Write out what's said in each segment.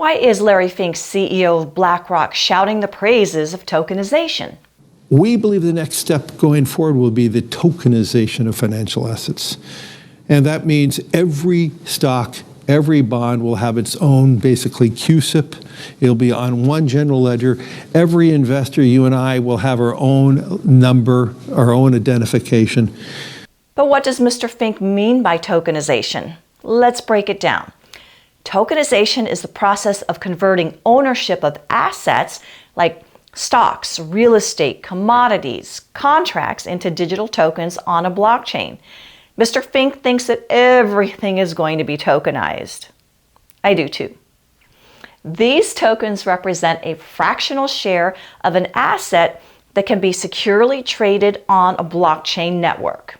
Why is Larry Fink, CEO of BlackRock, shouting the praises of tokenization? We believe the next step going forward will be the tokenization of financial assets. And that means every stock, every bond will have its own, basically, CUSIP. It'll be on one general ledger. Every investor, you and I, will have our own number, our own identification. But what does Mr. Fink mean by tokenization? Let's break it down. Tokenization is the process of converting ownership of assets like stocks, real estate, commodities, contracts into digital tokens on a blockchain. Mr. Fink thinks that everything is going to be tokenized. I do too. These tokens represent a fractional share of an asset that can be securely traded on a blockchain network.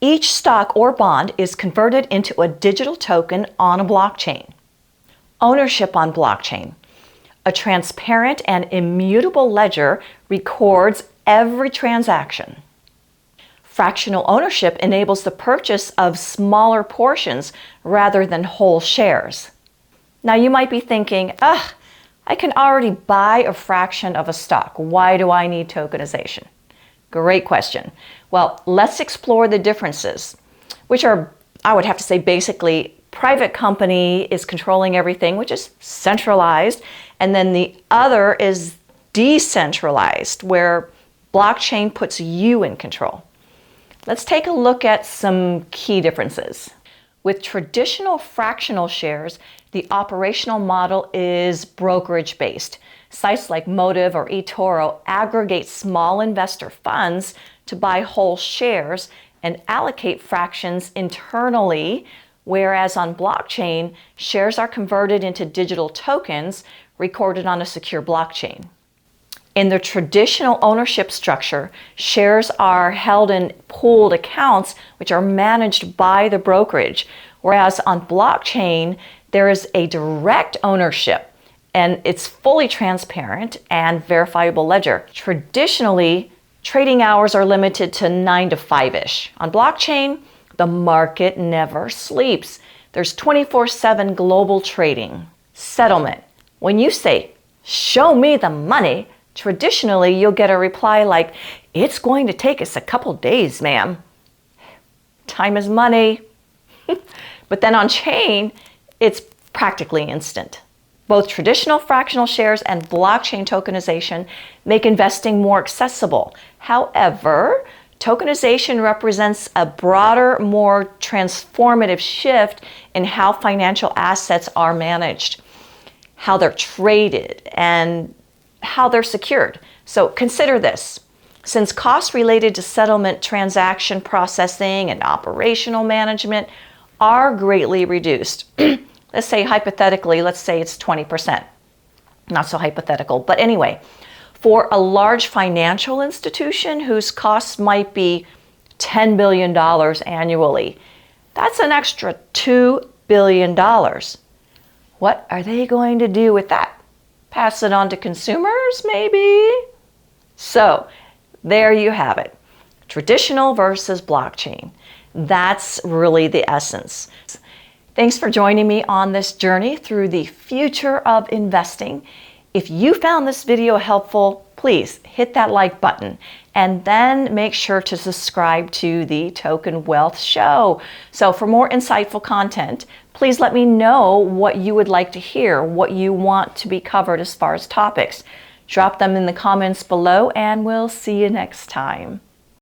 Each stock or bond is converted into a digital token on a blockchain. Ownership on blockchain. A transparent and immutable ledger records every transaction. Fractional ownership enables the purchase of smaller portions rather than whole shares. Now you might be thinking, I can already buy a fraction of a stock. Why do I need tokenization? Great question. Well, let's explore the differences, which are, I would have to say, basically, private company is controlling everything, which is centralized, and then the other is decentralized, where blockchain puts you in control. Let's take a look at some key differences. With traditional fractional shares, the operational model is brokerage-based. Sites like Motive or eToro aggregate small investor funds to buy whole shares and allocate fractions internally, whereas on blockchain, shares are converted into digital tokens recorded on a secure blockchain. In the traditional ownership structure, shares are held in pooled accounts which are managed by the brokerage, whereas on blockchain, there is a direct ownership and it's fully transparent and verifiable ledger. Traditionally, trading hours are limited to 9 to 5-ish. On blockchain, the market never sleeps. There's 24/7 global trading. Settlement. When you say, "Show me the money," traditionally you'll get a reply like, "It's going to take us a couple days, ma'am." Time is money. But then on chain, it's practically instant. Both traditional fractional shares and blockchain tokenization make investing more accessible. However, tokenization represents a broader, more transformative shift in how financial assets are managed, how they're traded, and how they're secured. So consider this. Since costs related to settlement, transaction processing, and operational management are greatly reduced, let's say hypothetically, let's say it's 20%. Not so hypothetical, but anyway, for a large financial institution whose costs might be $10 billion annually, that's an extra $2 billion. What are they going to do with that? Pass it on to consumers, maybe? So, there you have it. Traditional versus blockchain. That's really the essence. Thanks for joining me on this journey through the future of investing. If you found this video helpful, please hit that like button and then make sure to subscribe to the Token Wealth Show. So for more insightful content, please let me know what you would like to hear, what you want to be covered as far as topics. Drop them in the comments below and we'll see you next time.